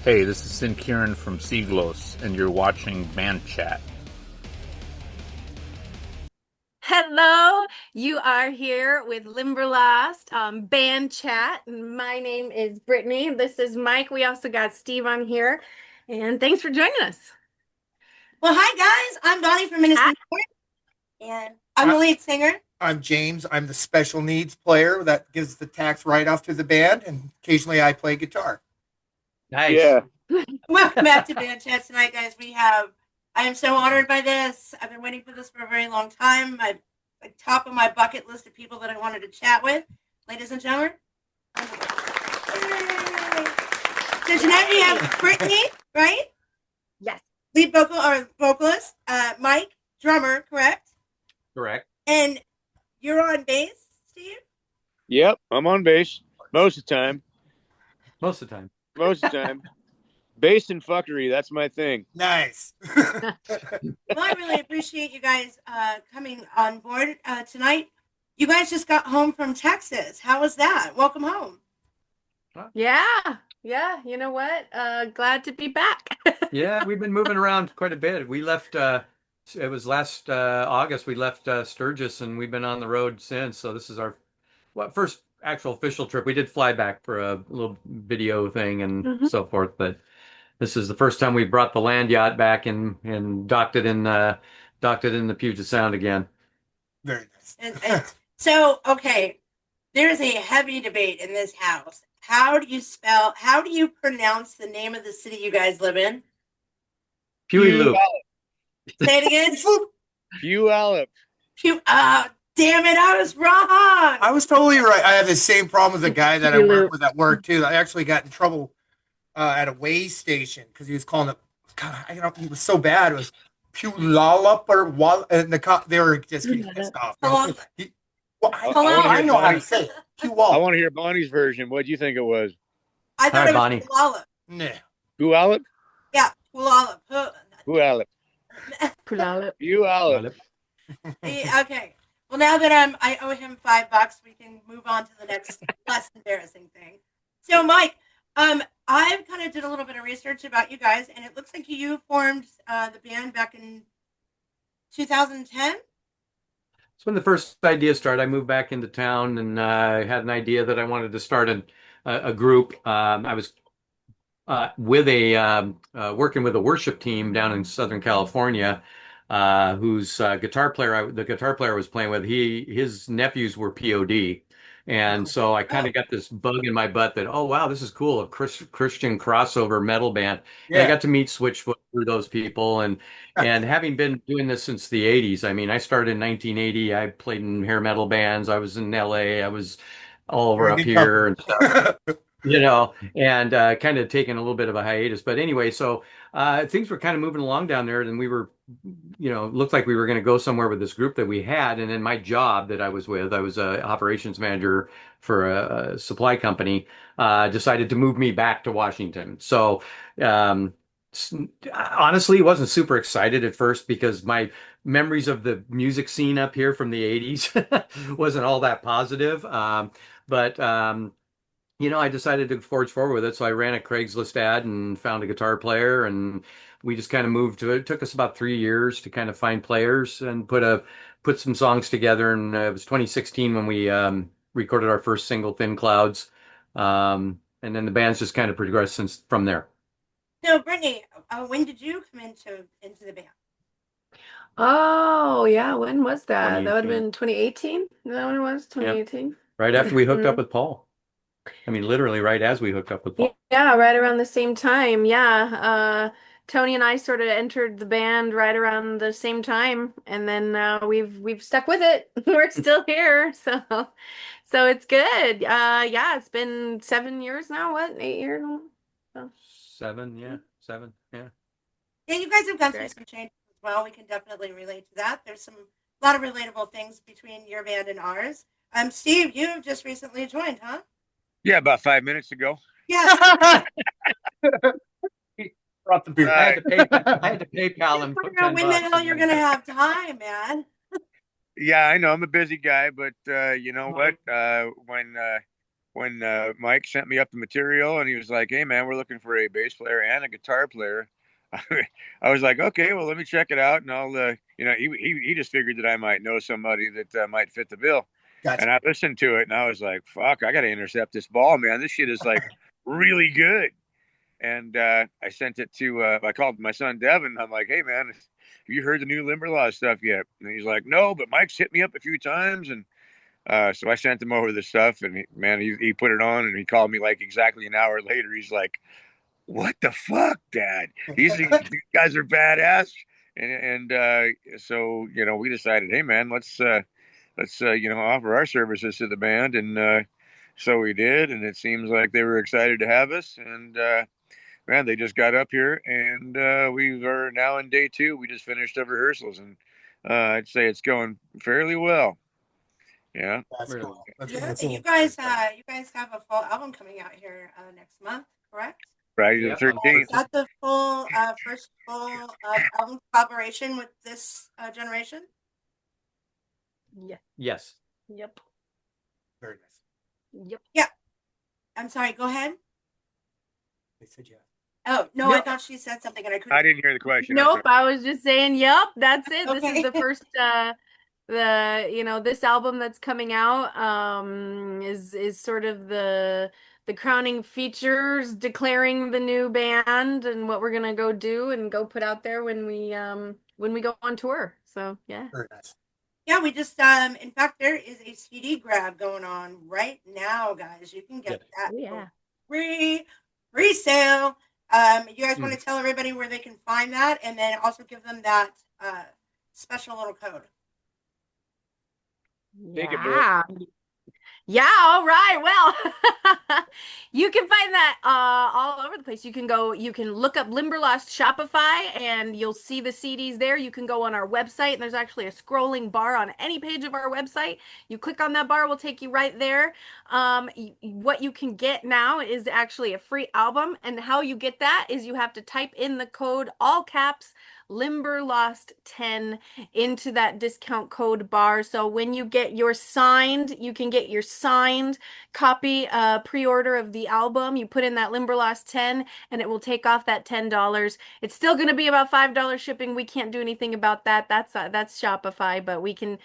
Hey, this is Sin Kieran from Seaglos, and you're watching Band Chat. Hello, you are here with Limberlost band chat. My name is Brittney. This is Mike. We also got Steve on here, and thanks for joining us. Well, hi guys. I'm Bonnie from Hi. Innocentstorn, and I'm the I, lead singer. I'm James. I'm the special needs player that gives the tax write-off to the band, and occasionally I play guitar. Nice. Yeah. Welcome back to Band Chat tonight, guys. I am so honored by this. I've been waiting for this for a very long time. I'm like top of my bucket list of people that I wanted to chat with. Ladies and gentlemen. Yay. So tonight we have Brittney, right? Yes. Lead vocal or vocalist. Mike, drummer, correct? Correct. And you're on bass, Steve? Yep, I'm on bass most of the time. Most of the time. Most of the time. Bass and fuckery, that's my thing. Nice. Well, I really appreciate you guys coming on board tonight. You guys just got home from Texas. How was that? Welcome home. Yeah. Yeah. You know what? Glad to be back. Yeah, we've been moving around quite a bit. We left, it was last August, we left Sturgis and we've been on the road since. So this is our first actual official trip. We did fly back for a little video thing and so forth, but this is the first time we brought the land yacht back and docked it in the Puget Sound again. Very nice. And so, okay, there's a heavy debate in this house. How do you pronounce the name of the city you guys live in? Puyallup. Say it again. Puyallup. Damn it, I was wrong. I was totally right. I have the same problem with the guy that I work with at work too. I actually got in trouble at a way station because he was calling it. God, he was so bad. It was Puyallup or Wall, and they were just getting pissed off. I know how to say it. I Puyallup. want to hear Bonnie's version. What do you think it was? I thought it was Bonnie. Puyallup. Nah. Puyallup? Yeah, Puyallup. Puyallup. Puyallup. Puyallup. Okay. Well, now that I owe him $5, we can move on to the next less embarrassing thing. So, Mike, I kind of did a little bit of research about you guys, and it looks like you formed the band back in 2010. It's when the first idea started. I moved back into town and I had an idea that I wanted to start a group. I was with working with a worship team down in Southern California, whose the guitar player I was playing with, his nephews were POD. And so I kind of got this bug in my butt that, oh, wow, this is cool, a Christian crossover metal band. And I got to meet Switchfoot through those people. And having been doing this since the 80s, I mean, I started in 1980. I played in hair metal bands. I was in LA. I was all over up here and stuff. And kind of taking a little bit of a hiatus. But anyway, so things were kind of moving along down there, and we were, looked like we were going to go somewhere with this group that we had. And then my job that I was with, I was a operations manager for a supply company, decided to move me back to Washington. So honestly, wasn't super excited at first because my memories of the music scene up here from the 80s wasn't all that positive. But I decided to forge forward with it. So I ran a Craigslist ad and found a guitar player, and we just kind of moved to it. It took us about 3 years to kind of find players and put some songs together. And it was 2016 when we recorded our first single, Thin Clouds. And then the band's just kind of progressed since from there. So, Brittney, when did you come into the band? Oh, yeah. When was that? That would have 2018. been 2018. Is that when it was? 2018. Right after we hooked up with Paul. I mean, literally right as we hooked up with Paul. Yeah, right around the same time. Yeah. Tony and I sort of entered the band right around the same time, and then we've stuck with it. We're still here, so it's good. Yeah, it's been 7 years now. What, 8 years? So. 7, yeah, 7, yeah. Yeah, you guys have gone through some changes as well. We can definitely relate to that. There's a lot of relatable things between your band and ours. Steve, you've just recently joined, huh? Yeah, about 5 minutes ago. Yes. Brought the beer. I had to PayPal him. Figure out when the hell you're gonna have time, man. Yeah, I know I'm a busy guy, but you know what? When when Mike sent me up the material, and he was like, "Hey man, we're looking for a bass player and a guitar player." I was like, "Okay, well let me check it out," and I'll he just figured that I might know somebody that might fit the bill, Gotcha. and I listened to it, and I was like, "Fuck, I got to intercept this ball, man. This shit is like really good." And I sent it to I called my son Devin. I'm like, "Hey man, have you heard the new Limberlost stuff yet?" And he's like, "No, but Mike's hit me up a few times." And so I sent him over the stuff, and he put it on, and he called me like exactly an hour later. He's like, "What the fuck, Dad? These guys are badass." And so we decided, hey man, let's offer our services to the band, and so we did, and it seems like they were excited to have us, and man, they just got up here, and we are now in day 2. We just finished up rehearsals, and I'd say it's going fairly well. Yeah. That's Really? cool. That's Yeah, really and cool. you guys have a full album coming out here next month, correct? Friday the Yep. 13th. Is that the full first full album collaboration with this generation? Yeah. Yes. Yep. Very nice. Yep. Yeah. I'm sorry. Go ahead. They said yes. Oh no, I Nope. thought she said something and I couldn't. I didn't hear the question. Nope, I was just saying, yep, that's it. This is Okay. the first this album that's coming out is sort of the crowning features declaring the new band and what we're gonna go do and go put out there when we go on tour. So yeah. Very nice. Yeah, we just in fact there is a CD grab going on right now, guys. You can get that Oh, yeah. for free sale. You guys want to tell everybody where they can find that, and then also give them that special little code. Take it, Yeah. Yeah, all right. Well, you can find that all over the place. You can look up Limberlost Shopify and you'll see the CDs there. You can go on our website and there's actually a scrolling bar on any page of our website. You click on that bar, will take you right there. What you can get now is actually a free album, and how you get that is you have to type in the code, all caps, Limberlost10 into that discount code bar. So when you get your signed, you can get your signed copy pre-order of the album. You put in that Limberlost 10 and it will take off that $10. It's still going to be about $5 shipping. We can't do anything about that. That's Shopify, but we can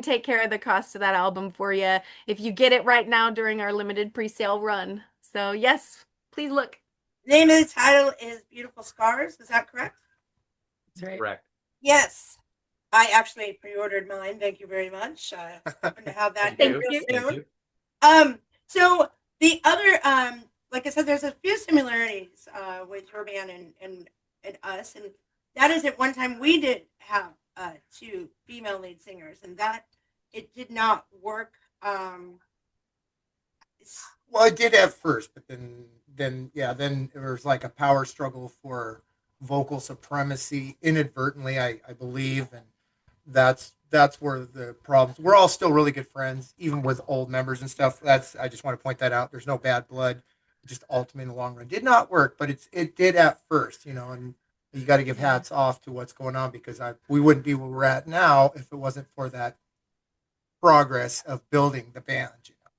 take care of the cost of that album for you if you get it right now during our limited pre-sale run. So yes, please look. The name of the title is Beautiful Scars. Is that correct? That's right. Correct. Yes. I actually pre-ordered mine. Thank you very much. Hoping to have that Thank real you. soon. So the other, like I said, there's a few similarities with your band and us, and that is at one time we did have 2 female lead singers, and that it did not work. Well, it did at first, but then it was like a power struggle for vocal supremacy inadvertently, I believe, and that's where the problems. We're all still really good friends, even with old members and stuff. I just want to point that out. There's no bad blood. It just ultimately in the long run did not work, but it did at first, and you got to give hats off to what's going on, because we wouldn't be where we're at now if it wasn't for that progress of building the band.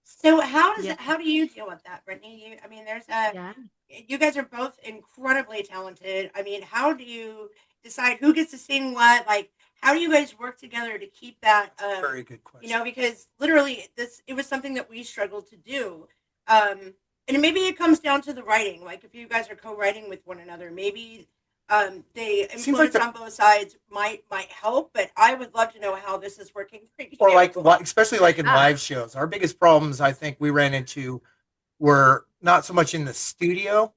So how do you deal with that, Brittney? I mean, Yeah. you guys are both incredibly talented. I mean, how do you decide who gets to sing what? Like, how do you guys work together to keep that? Very good question. Because literally, it was something that we struggled to do. And maybe it comes down to the writing. Like, if you guys are co-writing with one another, maybe the influence on both sides might help. But I would love to know how this is working for you. Or especially like in live shows, our biggest problems I think we ran into were not so much in the studio,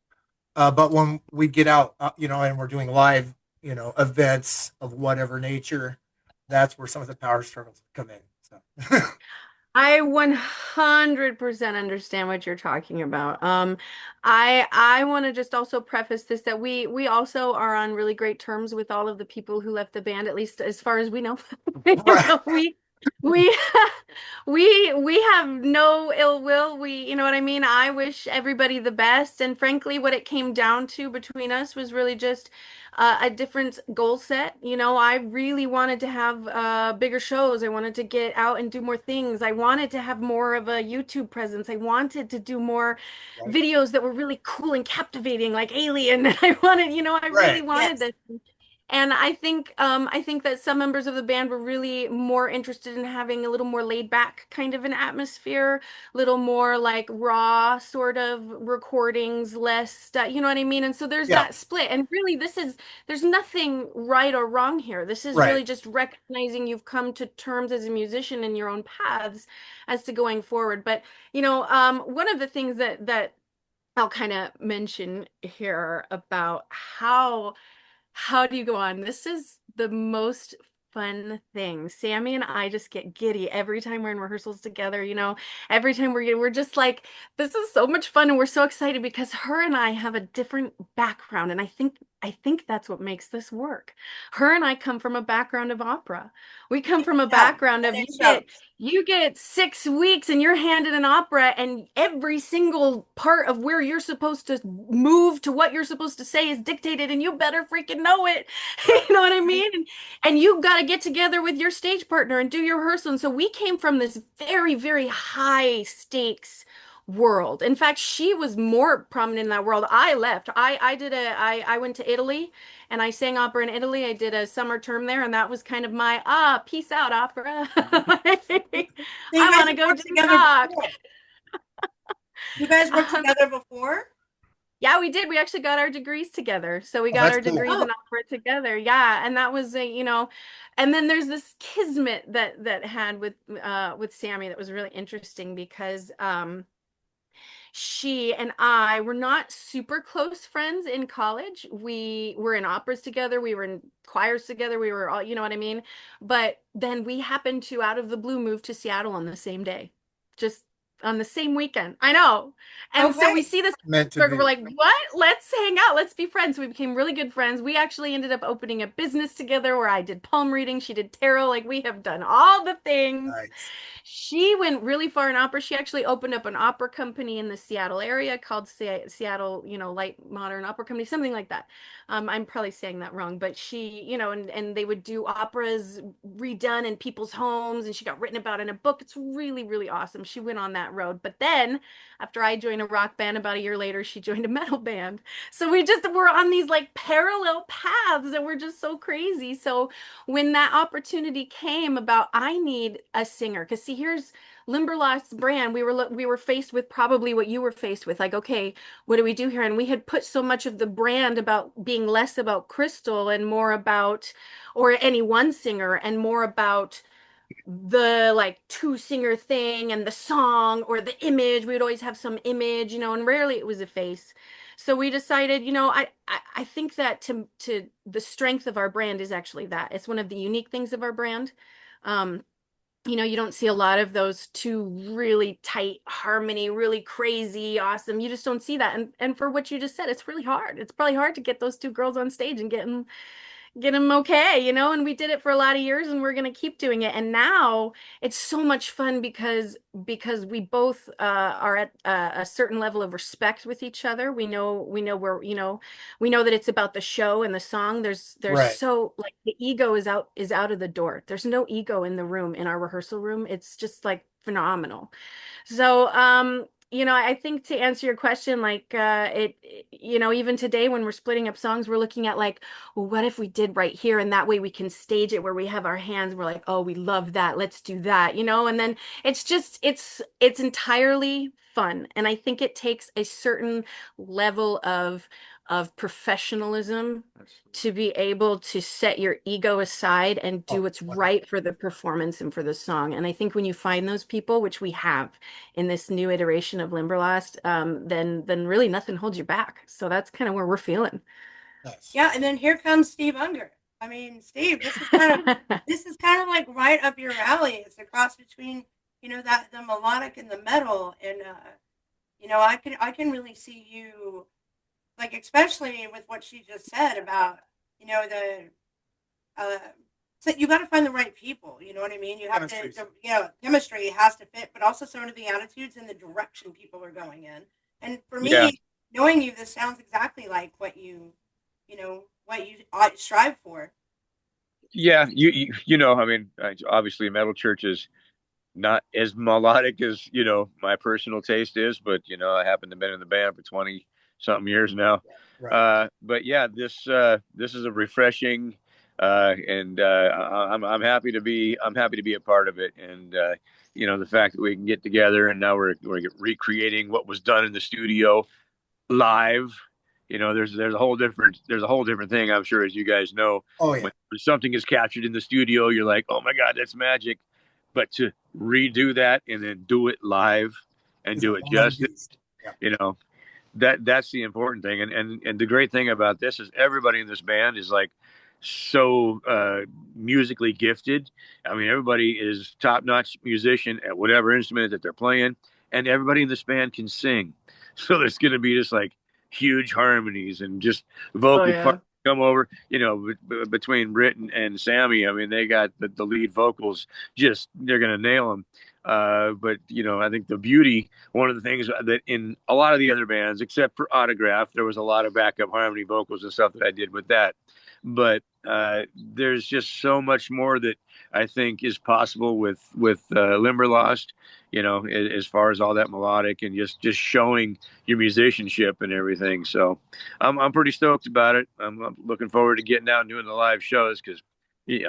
but when we get out, and we're doing live, events of whatever nature, that's where some of the power struggles come in. So. I 100% understand what you're talking about. I want to just also preface this that we also are on really great terms with all of the people who left the band, at least as far as we know. Right. We we have no ill will. You know what I mean? I wish everybody the best. And frankly, what it came down to between us was really just a different goal set. You know, I really wanted to have bigger shows. I wanted to get out and do more things. I wanted to have more of a YouTube presence. I wanted to do more Right. videos that were really cool and captivating, like Alien. I wanted, I really Right. wanted Yes. this. And I think that some members of the band were really more interested in having a little more laid back kind of an atmosphere, little more like raw sort of recordings, less stuff, you know what I mean? And so there's Yeah. that split. And really there's nothing right or wrong here. This is Right. really just recognizing you've come to terms as a musician in your own paths as to going forward. But, one of the things that I'll kind of mention here about how do you go on? This is the most fun thing. Sammy and I just get giddy every time we're in rehearsals together, every time we're just like, this is so much fun and we're so excited because her and I have a different background and I think that's what makes this work. Her and I come from a background of opera. We come from a Yeah, background and of it you get shows. you get 6 weeks and you're handed an opera, and every single part of where you're supposed to move to what you're supposed to say is dictated, and you better freaking know it. Right. You know what I Right. mean? And you've got to get together with your stage partner and do your rehearsal. And so we came from this very, very high stakes world. In fact, she was more prominent in that world. I left. I went to Italy and I sang opera in Italy. I did a summer term there, and that was kind of my peace out opera. So you I guys want to have go worked do together rock. before. You guys worked Um, together before? yeah, we did. We actually got our degrees together. So we Oh, got that's our cool. degrees Oh, in opera together. Yeah, and that was and then there's this kismet that had with Sammy that was really interesting because she and I were not super close friends in college. We were in operas together, we were in choirs together, we were all, you know what I mean? But then we happened to, out of the blue, move to Seattle on the same day, just on the same weekend. I know. And so we okay. see this Meant to burger, we're be. like, what? Let's hang out, let's be friends. We became really good friends. We actually ended up opening a business together where I did palm reading, she did tarot. Like, we have done all the things. Nice. She went really far in opera. She actually opened up an opera company in the Seattle area called Seattle, Light Modern Opera Company, something like that. I'm probably saying that wrong, but she, and they would do operas redone in people's homes, and she got written about in a book. It's really, really awesome. She went on that road. But then, after I joined a rock band about a year later, she joined a metal band. So we just were on these like parallel paths that were just so crazy. So when that opportunity came about, I need a singer, because see, here's Limberlost's brand. We were faced with probably what you were faced with, like, okay, what do we do here? And we had put so much of the brand about being less about Crystal and more about, or any one singer, and more about the like two singer thing and the song or the image. We would always have some image, and rarely it was a face. So we decided, I think that to the strength of our brand is actually that. It's one of the unique things of our brand. Um, you don't see a lot of those two really tight harmony, really crazy, awesome. You just don't see that. And for what you just said, it's really hard. It's probably hard to get those two girls on stage and get them okay, and we did it for a lot of years, and we're going to keep doing it. And now it's so much fun because we both are at a certain level of respect with each other. We know where, we know that it's about the show and the song. There's Right. so, like, the ego is out of the door. There's no ego in the room, in our rehearsal room. It's just like phenomenal. So, I think, to answer your question, like, even today when we're splitting up songs, we're looking at, like, well, what if we did right here? And that way we can stage it where we have our hands. We're like, oh, we love that. Let's do that, and then it's entirely fun. And I think it takes a certain level of professionalism to be able to set your ego aside and do Oh, what's 100. right for the performance and for the song. And I think when you find those people, which we have in this new iteration of Limberlost, then really nothing holds you back. So that's kind of where we're feeling. Nice. Yeah, and then here comes Steve Unger. I mean, Steve, this is kind of like right up your alley. It's a cross between, that the melodic and the metal, and I can really see you, like, especially with what she just said about, the uh, so you got to find the right people. You know what I mean? You have Chemistry. to, chemistry has to fit, but also some of the attitudes and the direction people are going in. And for Yeah. me, knowing you, this sounds exactly like what what you strive for. Yeah, I mean, obviously, Metal Church is not as melodic as my personal taste is, but I happen to have been in the band for 20 something years now. Right. But yeah, this is a refreshing, and I'm happy to be a part of it. And the fact that we can get together and now we're recreating what was done in the studio live. There's a whole different thing, I'm sure, as you guys know. Oh When yeah. something is captured in the studio, you're like, oh my God, that's magic. But to redo that and then do it live and It's a do it whole nother justice, beast. Yeah. you know, that's the important thing. And the great thing about this is everybody in this band is like so musically gifted. I mean, everybody is top-notch musician at whatever instrument that they're playing, and everybody in this band can sing. So there's going to be just like huge harmonies and just Oh vocal yeah. parts come over, between Britt and Sammy. I mean, they got the lead vocals, just they're going to nail them. But I think the beauty, one of the things that in a lot of the other bands, except for Autograph, there was a lot of backup harmony vocals and stuff that I did with that. But there's just so much more that I think is possible with Limberlost. As far as all that melodic and just showing your musicianship and everything. So I'm pretty stoked about it. I'm looking forward to getting out and doing the live shows because,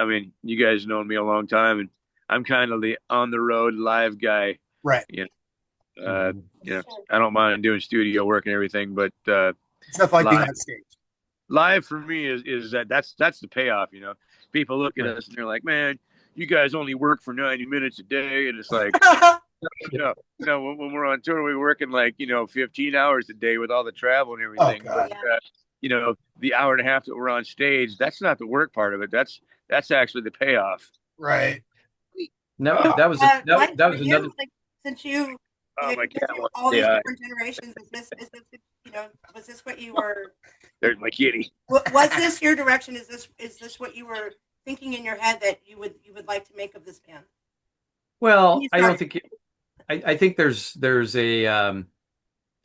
I mean, you guys know me a long time, and I'm kind of the on the road live guy. Right. You know, Yes, sir. I don't mind doing studio work and everything, but It's nothing like being live on stage. live for me is that's the payoff. People look at Right. us and they're like, man, you guys only work for 90 minutes a day, and it's like, when we're on tour, we're working like 15 hours a day with all the travel and Oh everything. But God. the hour and a half that we're on stage, that's not the work part of it. That's actually the payoff. Right. No, Oh, Mike, that for was you, another. like, since you oh my you've been cat through wants all to these say hi. different generations, was this what you were? There's my kitty. Was this your direction? Is this what you were thinking in your head that you would like to make of this band? When Well, you I don't started? think I think there's an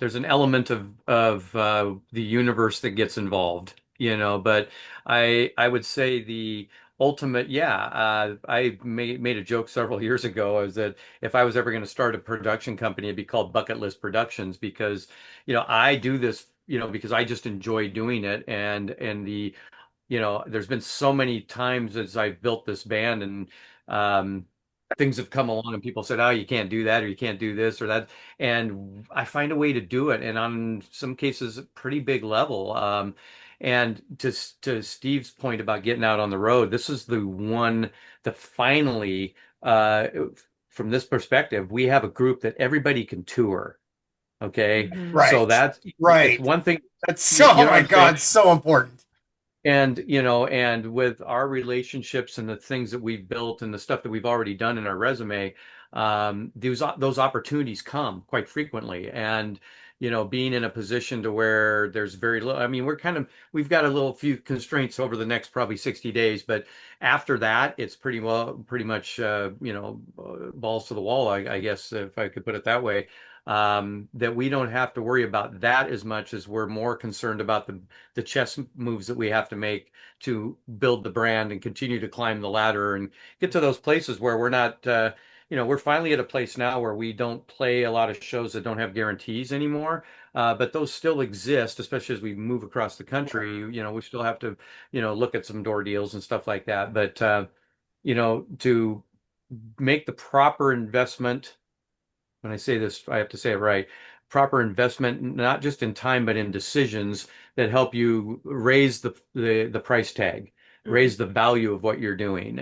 element of the universe that gets involved, but I would say the ultimate, yeah, I made a joke several years ago is that if I was ever going to start a production company, it'd be called Bucket List Productions because, I do this, because I just enjoy doing it and there's been so many times as I've built this band and um, things have come along and people said, "Oh, you can't do that or you can't do this or that," and I find a way to do it, and on some cases, a pretty big level. And to Steve's point about getting out on the road, this is the one that finally, from this perspective, we have a group that everybody can tour. Okay, Mhm. so Right. it's Right. one thing. That's You so. Oh know what my I'm saying? God. So important. And with our relationships and the things that we've built and the stuff that we've already done in our resume, those opportunities come quite frequently. And being in a position to where there's very little, I mean, we've got a little few constraints over the next probably 60 days, but after that, it's pretty much, balls to the wall, I guess, if I could put it that way. That we don't have to worry about that as much as we're more concerned about the chess moves that we have to make to build the brand and continue to climb the ladder and get to those places where we're not, we're finally at a place now where we don't play a lot of shows that don't have guarantees anymore. But those still exist, especially as we move across the country. We still have to, look at some door deals and stuff like that. But, to make the proper investment, when I say this, I have to say it right. Proper investment, not just in time, but in decisions that help you raise the price tag, raise the value of what you're doing.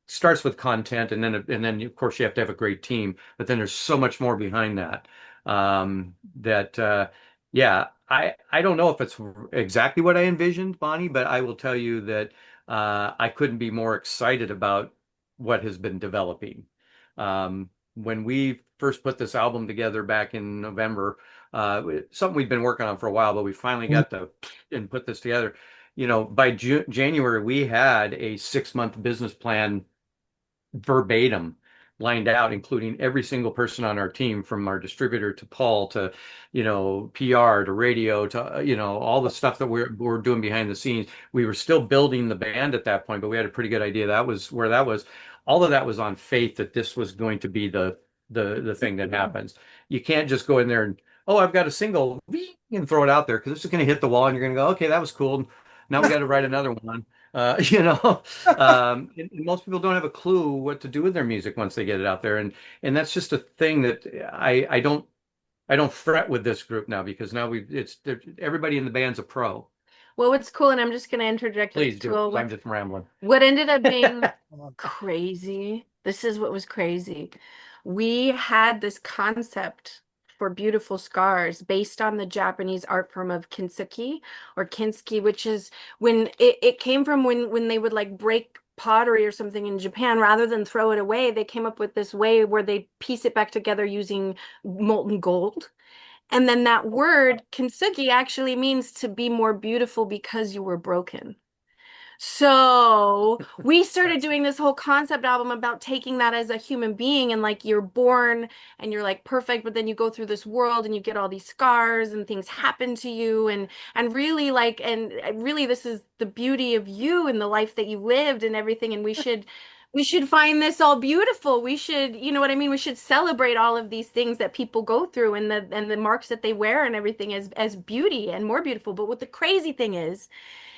Starts with content, and then of course you have to have a great team. But then there's so much more behind that. That yeah, I don't know if it's exactly what I envisioned, Bonnie, but I will tell you that I couldn't be more excited about what has been developing. When we first put this album together back in November, something we'd been working on for a while, but we finally got to and put this together. by January, we had a 6-month business plan verbatim lined out, including every single person on our team, from our distributor to Paul to, PR to radio to, all the stuff that we're doing behind the scenes. We were still building the band at that point, but we had a pretty good idea. That was where that was. All of that was on faith that this was going to be the thing that happens. You can't just go in there and, oh, I've got a single and throw it out there, because it's just going to hit the wall and you're going to go, okay, that was cool. Now we got to write another one. And most people don't have a clue what to do with their music once they get it out there, and that's just a thing that I don't fret with this group now, because now everybody in the band's a pro. Well, what's cool, and I'm just going to interject Please this do. too. I'm just rambling. What ended up being crazy, this is what was crazy. We had this concept for Beautiful Scars based on the Japanese art form of kintsugi or kintsugi, which is when it came from when they would like break pottery or something in Japan, rather than throw it away, they came up with this way where they piece it back together using molten gold. And then that word kintsugi actually means to be more beautiful because you were broken. So we started doing this whole concept album about taking that as a human being, and like you're born and you're like perfect, but then you go through this world and you get all these scars and things happen to you, and really really this is the beauty of you and the life that you lived and everything, and we should find this all beautiful. We should, you know what I mean? We should celebrate all of these things that people go through, and the marks that they wear and everything as beauty and more beautiful. But what the crazy thing is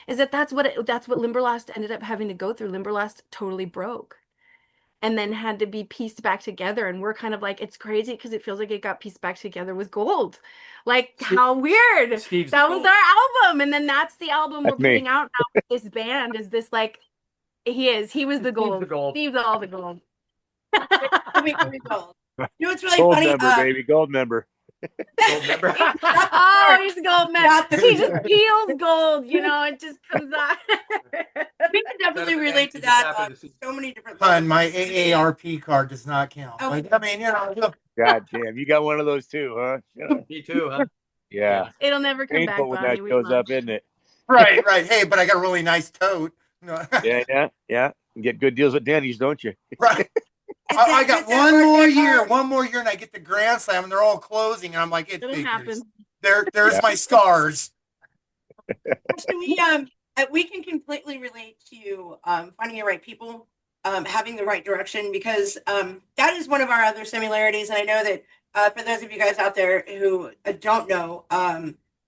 that that's what Limberlost ended up having to go through. Limberlost totally broke and then had to be pieced back together. And we're kind of like, it's crazy because it feels like it got pieced back together with gold. Like, how weird. That was our album. And then that's the album That's we're putting me. out now with this band. Is this like, he was the gold. Steve's all the gold. We gold. You know what's really Gold funny? member, baby, gold member. Gold member. Oh, he's a gold man. He just peels gold, it just comes out. We can definitely relate to that on so many different levels. My AARP card does not count. Oh. Like, I mean, God damn, you got one of those too, huh? Me too, huh? Yeah. It'll never come back, Painful when that Bonnie. shows up, isn't it? right. Hey, but I got a really nice tote. Yeah. You get good deals at Denny's, don't you? Right. I got one more year, and I get the Grand Slam, and they're all closing, and I'm like, It'll happen. There's my scars. We can completely relate to finding the right people, having the right direction, because that is one of our other similarities. And I know that for those of you guys out there who don't know,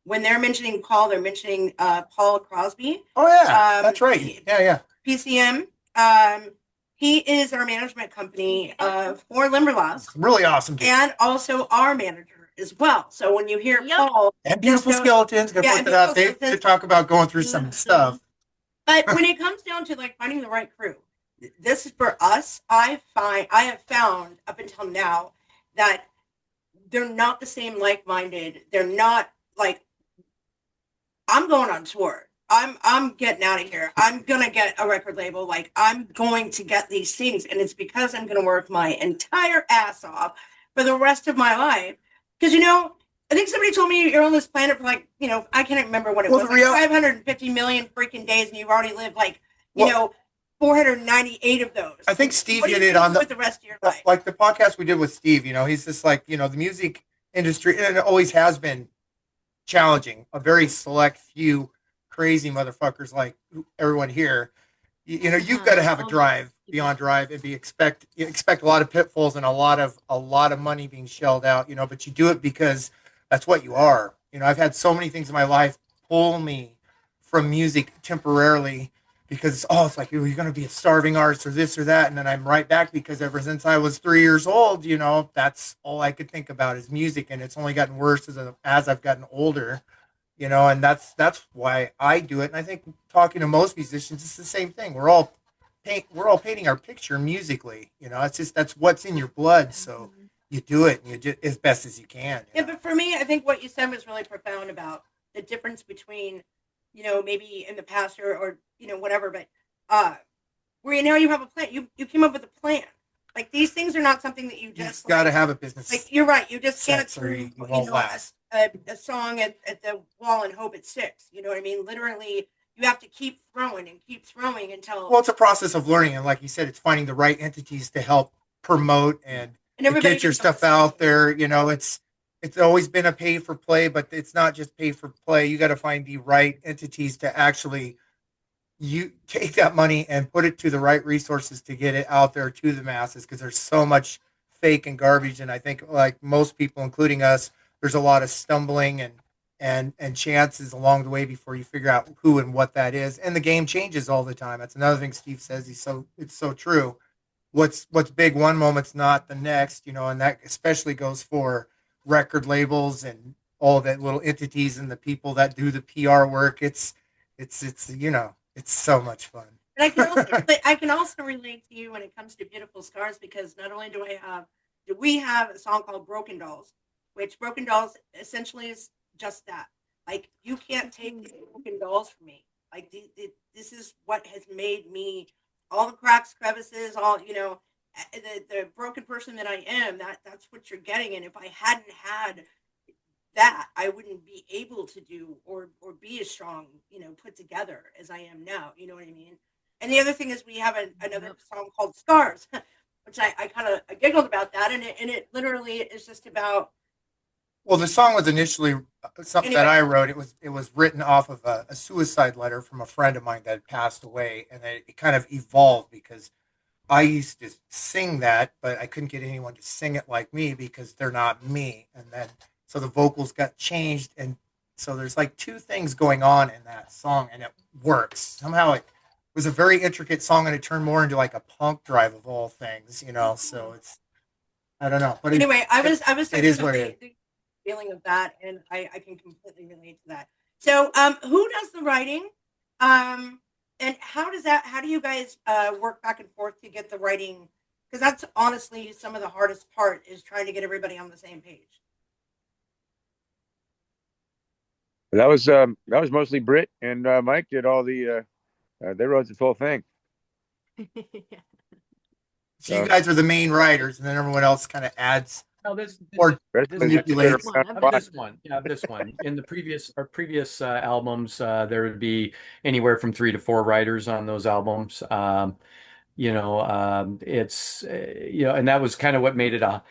when they're mentioning Paul, they're mentioning Paul Crosby. Oh yeah, that's right. Yeah. PCM. He is our management company for Limberlost. Really awesome dude. And also our manager as well. So when you hear Paul and Beautiful Skeletons, gonna put that out. They talk about going through some stuff. But when it comes down to like finding the right crew, this is for us. I have found up until now that they're not the same like-minded. They're not like, I'm going on tour. I'm getting out of here. I'm gonna get a record label. Like, I'm going to get these things, and it's because I'm gonna work my entire ass off for the rest of my life. Because I think somebody told me you're on this planet for like, I can't remember what it was, like 550 million freaking days, and you've already lived like, 498 of those. I think Steve did it on with the rest of your life. Like the podcast we did with Steve. He's just like, the music industry, and it always has been challenging. A very select few crazy motherfuckers like everyone here. You've got to have a drive beyond drive, and expect a lot of pitfalls and a lot of money being shelled out. But you do it because that's what you are. I've had so many things in my life pull me from music temporarily because it's like, you're going to be a starving artist or this or that, and then I'm right back, because ever since I was 3 years old, that's all I could think about is music, and it's only gotten worse as I've gotten older. And that's why I do it. And I think talking to most musicians, it's the same thing. We're all painting our picture musically. It's just, that's what's in your blood. So you do it, and you do as best as you can. Yeah, but for me, I think what you said was really profound about the difference between, maybe in the past or whatever, but where now you have a plan. You came up with a plan. Like, these things are not something that you just got to have a business. Like, you're right. You just can't last. A song at the wall and hope it sticks. You know what I mean? Literally, you have to keep throwing until Well, it's a process of learning, and like you said, it's finding the right entities to help promote and everybody get your gets on the stuff same out page. there. It's always been a pay for play, but it's not just pay for play. You got to find the right entities to actually you take that money and put it to the right resources to get it out there to the masses, because there's so much fake and garbage. And I think, like most people, including us, there's a lot of stumbling and chances along the way before you figure out who and what that is. And the game changes all the time. That's another thing Steve says. It's so true. What's big one moment's not the next, and that especially goes for record labels and all the little entities and the people that do the PR work. It's so much fun. And I can also relate to you when it comes to Beautiful Scars, because not only do we have a song called Broken Dolls, which Broken Dolls essentially is just that. Like, you can't take these broken dolls from me. Like, this is what has made me, all the cracks, crevices, all, the broken person that I am, that's what you're getting. And if I hadn't had that, I wouldn't be able to do or be as strong, put together as I am now. You know what I mean? And the other thing is, we have another song called Scars, which I kind of giggled about that, and it literally is just about. Well, the song was initially something that Anyway. I wrote. It was written off of a suicide letter from a friend of mine that had passed away, and it kind of evolved because I used to sing that, but I couldn't get anyone to sing it like me because they're not me. And then so the vocals got changed, and so there's like two things going on in that song, and it works somehow. It was a very intricate song, and it turned more into like a punk drive of all things. So it's I don't know, but Anyway, I was it thinking is of what it is. the feeling of that, and I can completely relate to that. So, who does the writing? And how do you guys work back and forth to get the writing? Because that's honestly some of the hardest part, is trying to get everybody on the same page. That was mostly Britt and Mike did all they wrote the full thing. So you guys are the main writers, and then everyone else kind of adds No, this or Rest this of them just sit manipulates. around and of watch. this one, yeah, of this one. In the previous albums, there would be anywhere from 3 to 4 writers on those albums. It's and that was kind of what made it I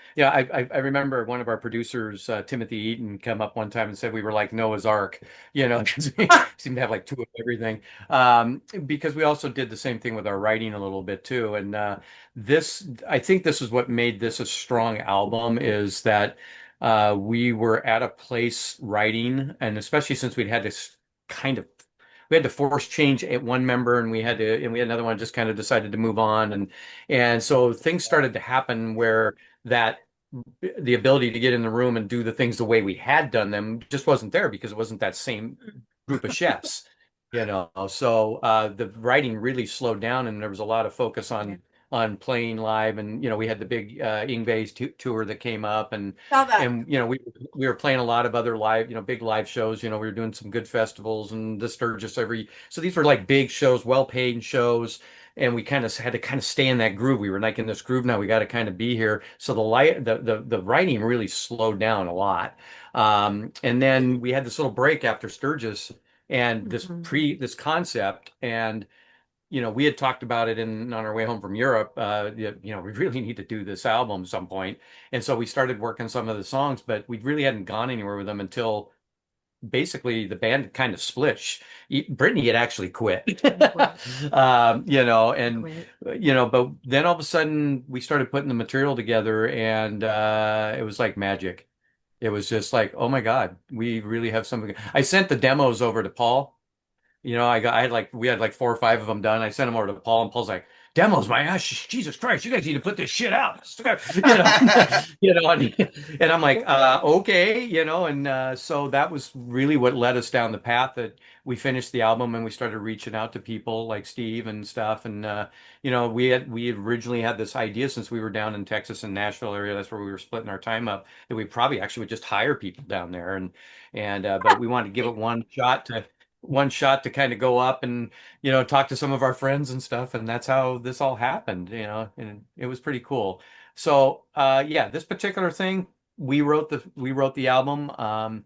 remember one of our producers, Timothy Eaton, come up one time and said we were like Noah's Ark, 'cause we seemed to have like two of everything. Because we also did the same thing with our writing a little bit too. And I think this is what made this a strong album, is that we were at a place writing, and especially since we'd had this kind of we had to force change at one member, and we had another one just kind of decided to move on, and so things started to happen where that the ability to get in the room and do the things the way we had done them just wasn't there, because it wasn't that same group of chefs. So the writing really slowed down, and there was a lot of focus on playing live. And we had the big Ingves tour that came up, and Saw that. we were playing a lot of other live, big live shows. We were doing some good festivals and the Sturgis so these were like big shows, well-paid shows, and we kind of had to kind of stay in that groove. We were like in this groove now. We got to kind of be here. So the writing really slowed down a lot. And then we had this little break after Sturgis and this concept. And we had talked about it on our way home from Europe. We really need to do this album at some point. And so we started working some of the songs, but we really hadn't gone anywhere with them until basically the band kind of split. Brittney had actually quit. But then all of a sudden we started putting the material together, and it was like magic. It was just like, oh my God, we really have something. I sent the demos over to Paul. We had like 4 or 5 of them done. I sent them over to Paul, and Paul's like, demos, my ass, Jesus Christ, you guys need to put this shit out. And I'm like, okay, and so that was really what led us down the path that we finished the album, and we started reaching out to people like Steve and stuff. And we had originally had this idea, since we were down in Texas and Nashville area, that's where we were splitting our time up, that we probably actually would just hire people down there, and but we wanted to give it one shot to kind of go up and talk to some of our friends and stuff, and that's how this all happened, and it was pretty cool. So yeah, this particular thing, we wrote the album.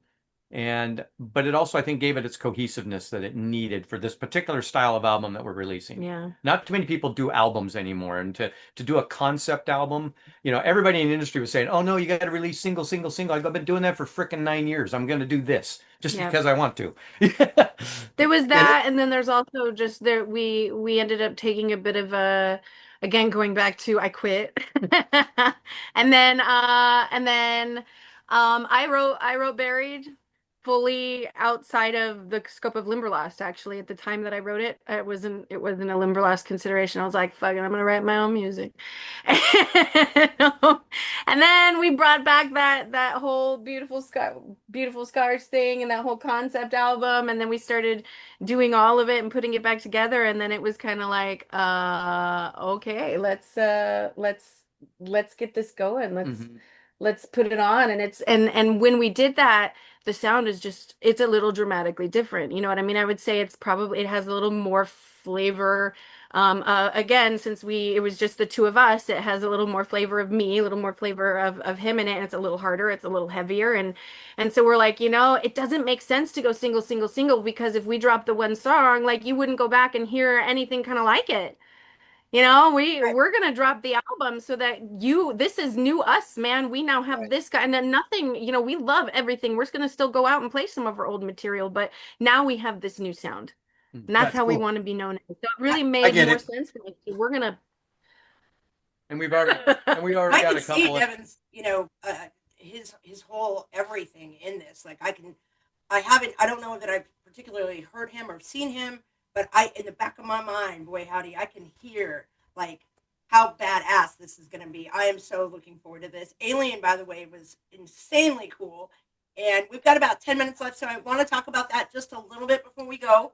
But it also, I think, gave it its cohesiveness that it needed for this particular style of album that we're releasing. Yeah. Not too many people do albums anymore, and to do a concept album, everybody in the industry was saying, "Oh no, you got to release single, single, single." I've been doing that for frickin' 9 years. I'm going to do this just Yeah. because I want to. There was that, and then there's also just there we ended up taking a bit of a again going back to I quit. And then I wrote Buried fully outside of the scope of Limberlost actually at the time that I wrote it. It wasn't a Limberlost consideration. I was like, fuck it, I'm gonna write my own music. And then we brought back that whole beautiful scars thing and that whole concept album, and then we started doing all of it and putting it back together, and then it was kind of like okay, let's get this going. Let's put it on. And and when we did that, the sound is just it's a little dramatically different. You know what I mean? I would say it has a little more flavor. Again, since it was just the two of us, it has a little more flavor of me, a little more flavor of him in it, and it's a little harder, it's a little heavier, and so we're like, it doesn't make sense to go single, single, single, because if we drop the one song, like you wouldn't go back and hear anything kind of like it. We're gonna drop the album so that this is new us, man. We now have this guy, and then nothing, we love everything. We're just gonna still go out and play some of our old material, but now we have this new sound. And that's how we want to be known. So it really made more sense for us. So we're gonna And we've already I got can a see couple of Devin's, his whole everything in this. Like I don't know that I've particularly heard him or seen him, but in the back of my mind, boy howdy, I can hear like how badass this is going to be. I am so looking forward to this. Alien, by the way, was insanely cool, and we've got about 10 minutes left, so I want to talk about that just a little bit before we go.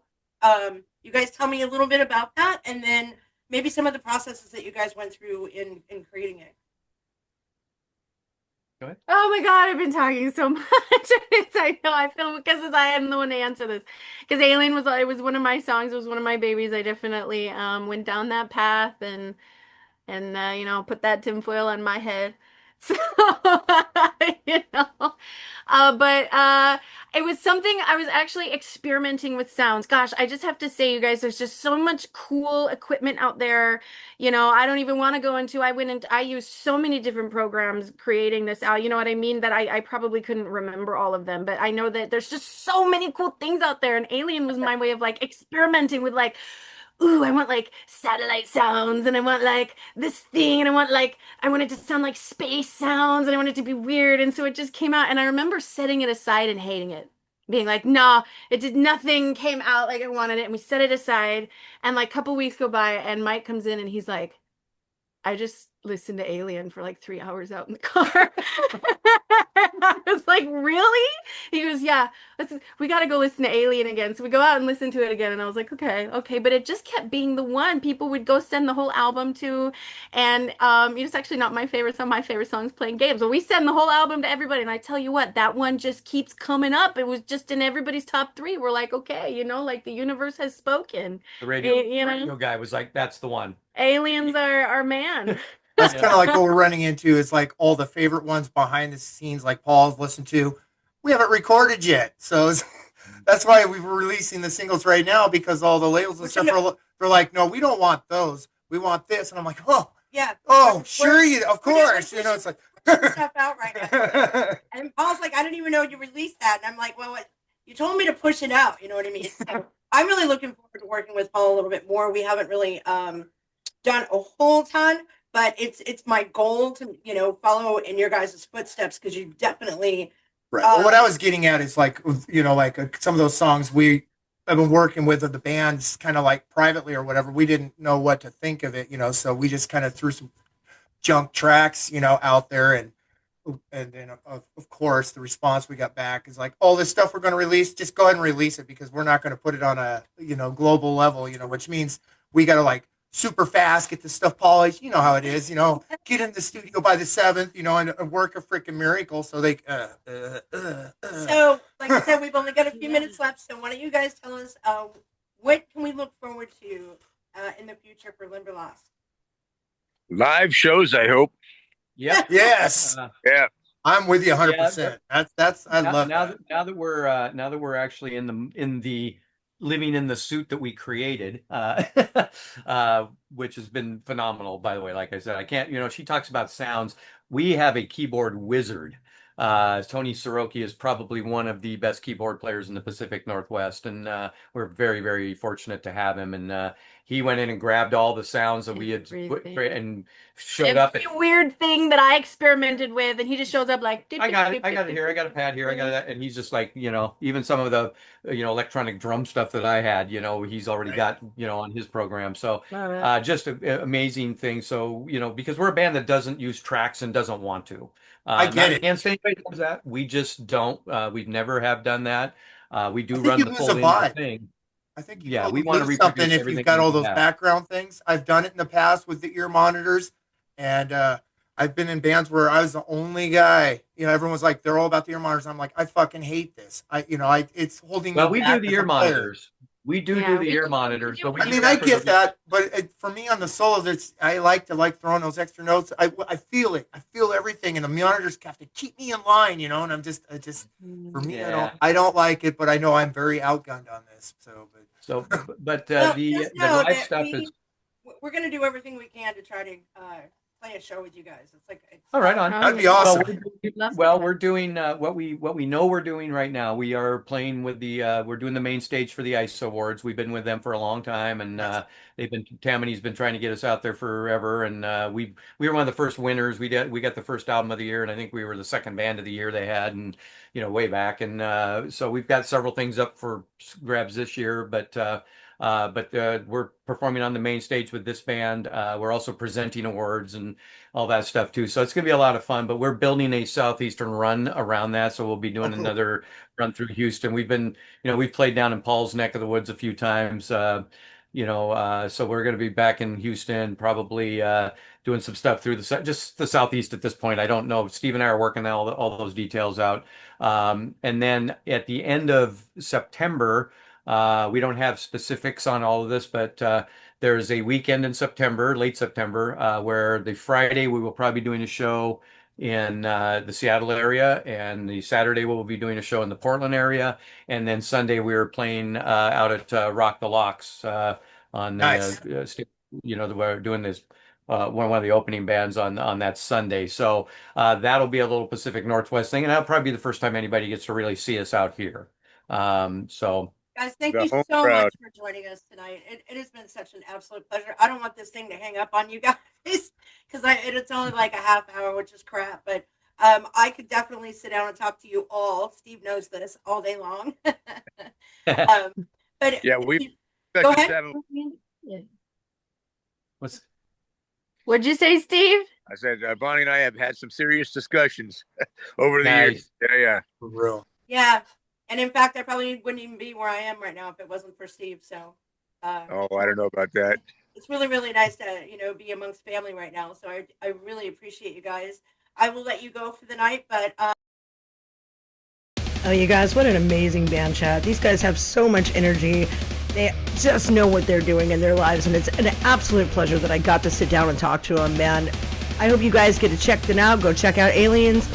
You guys tell me a little bit about that, and then maybe some of the processes that you guys went through in creating it. Go ahead. Oh my God, I've been talking so much. I know, I feel because I am the one to answer this. Because Alien it was one of my songs, it was one of my babies. I definitely went down that path and put that tinfoil on my head. So, you know, but it was something I was actually experimenting with sounds. Gosh, I just have to say, you guys, there's just so much cool equipment out there. I don't even want to go into, I used so many different programs creating this out. You know what I mean? That I probably couldn't remember all of them, but I know that there's just so many cool things out there. And Alien was my way of like experimenting with like, ooh, I want like satellite sounds, and I want like this thing, and I want it to sound like space sounds, and I want it to be weird. And so it just came out, and I remember setting it aside and hating it. Being like, no, nothing came out like I wanted it. And we set it aside, and like a couple weeks go by, and Mike comes in and he's like, I just listened to Alien for like 3 hours out in the car. I was like, really? He goes, yeah, we got to go listen to Alien again. So we go out and listen to it again. And I was like, okay. But it just kept being the one people would go send the whole album to. And it's actually not my favorite song. My favorite song is Playing Games. But we send the whole album to everybody. And I tell you what, that one just keeps coming up. It was just in everybody's top 3. We're like, okay, like the universe has spoken. The radio guy was like, that's the one. Aliens are our man. That's kind of like what we're running into. Is like all the favorite ones behind the scenes, like Paul's listened to. We haven't recorded yet, so that's why we're releasing the singles right now, because all the labels and stuff they're like, no, we don't want those. We want this, and I'm like, oh yeah, of course, it's like stuff out right now. And Paul's like, I didn't even know you released that, and I'm like, well, you told me to push it out. You know what I mean? I'm really looking forward to working with Paul a little bit more. We haven't really done a whole ton. But it's my goal to, follow in your guys' footsteps, because you definitely. Right. Well, what I was getting at is like, some of those songs I've been working with the bands kind of like privately or whatever. We didn't know what to think of it, so we just kind of threw some junk tracks, out there. And then, of course, the response we got back is like, all this stuff we're going to release, just go ahead and release it, because we're not going to put it on a, global level, which means we got to like, super fast, get the stuff polished. You know how it is, get in the studio by the 7th, and work a freaking miracle. So they, So, like I said, we've only got a few minutes left. So why don't you guys tell us, what can we look forward to in the future for Limberlost? Live shows, I hope. Yep. Yes. Yeah. I'm with you 100%. That's I love that. Now that we're actually in the living in the suit that we created, which has been phenomenal, by the way. Like I said, I can't, she talks about sounds. We have a keyboard wizard. Tony Soroki is probably one of the best keyboard players in the Pacific Northwest, and we're very, very fortunate to have him. And he went in and grabbed all the sounds that we had put and showed up. Every weird thing that I experimented with, and he just shows up like, I got it here, I got a pad here, I got that, and he's just like, even some of the, electronic drum stuff that I had, he's already got, on his program. So, just an amazing thing. So, because we're a band that doesn't use tracks and doesn't want to. I get it. Against anybody does that. We just don't. We never have done that. We do I think run you the lose full a vibe. thing. I think we want to lose something reproduce if everything you've got all those have. background things. I've done it in the past with the ear monitors, and I've been in bands where I was the only guy. Everyone's like, they're all about the ear monitors. I'm like, I fucking hate this. It's holding Well, me we back do the as ear a player. monitors. We do the ear monitors, but I mean, I get that, but for me on the solos, I like throwing those extra notes. I feel it. I feel everything, and the monitors have to keep me in line, and I'm just for me, Yeah. I don't like it, but I know I'm very outgunned on this. But Well, the just know live that stuff is. we're going to do everything we can to try to play a show with you guys. It's All right, on. That'd be awesome. We're doing what we know we're doing right now. We are playing with we're doing the main stage for the ICE Awards. We've been with them for a long time, and Tammany's been trying to get us out there forever. And we were one of the first winners. We got the first album of the year, and I think we were the second band of the year they had, and way back. And so we've got several things up for grabs this year, but we're performing on the main stage with this band. We're also presenting awards and all that stuff too. So it's going to be a lot of fun, but we're building a Southeastern run around that. So we'll be doing another run through Houston. We've played down in Paul's neck of the woods a few times. So we're going to be back in Houston, probably doing some stuff through just the Southeast at this point. I don't know. Steve and I are working all those details out. And then at the end of September, we don't have specifics on all of this, but there's a weekend in September, late September, where the Friday we will probably be doing a show in the Seattle area, and the Saturday we'll be doing a show in the Portland area, and then Sunday we are playing out at Rock the Locks on Nice. we're doing this. One of the opening bands on that Sunday, so that'll be a little Pacific Northwest thing, and that'll probably be the first time anybody gets to really see us out here. Guys, thank The you home so crowd. much for joining us tonight. It has been such an absolute pleasure. I don't want this thing to hang up on you guys because it's only like a half hour, which is crap. But I could definitely sit down and talk to you all. Steve knows this all day long. But Yeah, we go ahead. What'd you say, Steve? I said Bonnie and I have had some serious discussions over the Nice. years. Yeah. For real. Yeah. And in fact, I probably wouldn't even be where I am right now if it wasn't for Steve. So Oh, I don't know about that. it's really, really nice to, be amongst family right now. So I really appreciate you guys. I will let you go for the night, but Oh, you guys, what an amazing band chat. These guys have so much energy. They just know what they're doing in their lives, and it's an absolute pleasure that I got to sit down and talk to them, man. I hope you guys get to check them out. Go check out Aliens.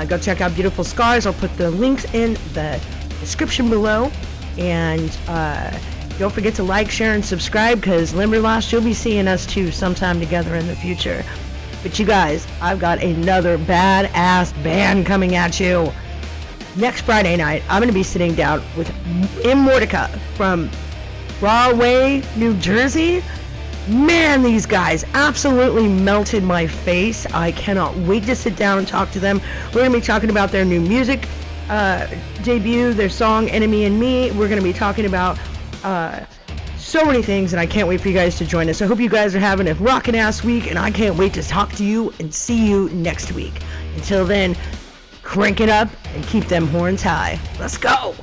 Go check out Beautiful Scars. I'll put the links in the description below. And don't forget to like, share, and subscribe, because Limberlost, you'll be seeing us too sometime together in the future. But you guys, I've got another badass band coming at you. Next Friday night, I'm going to be sitting down with Immortica from Rahway, New Jersey. Man, these guys absolutely melted my face. I cannot wait to sit down and talk to them. We're going to be talking about their new music debut, their song Enemy and Me. We're going to be talking about so many things, and I can't wait for you guys to join us. I hope you guys are having a rockin' ass week, and I can't wait to talk to you and see you next week. Until then, crank it up and keep them horns high. Let's go!